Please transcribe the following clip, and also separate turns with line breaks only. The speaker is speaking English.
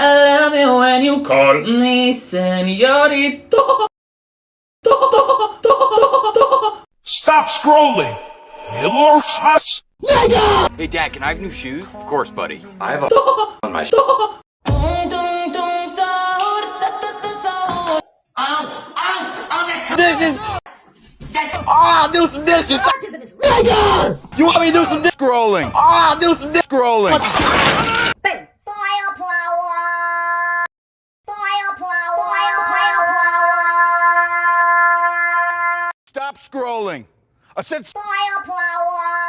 love it when you call me señorito.
Stop scrolling! It looks hot.
Hey, Dad, can I have new shoes? Of course, buddy. I have a on my dishes. Ah, do some dishes.
Autism is real.
You want me to do some scrolling? Ah, do some scrolling.
Bam. Firepower. Firepower. Firepower.
Stop scrolling. I said
Firepower.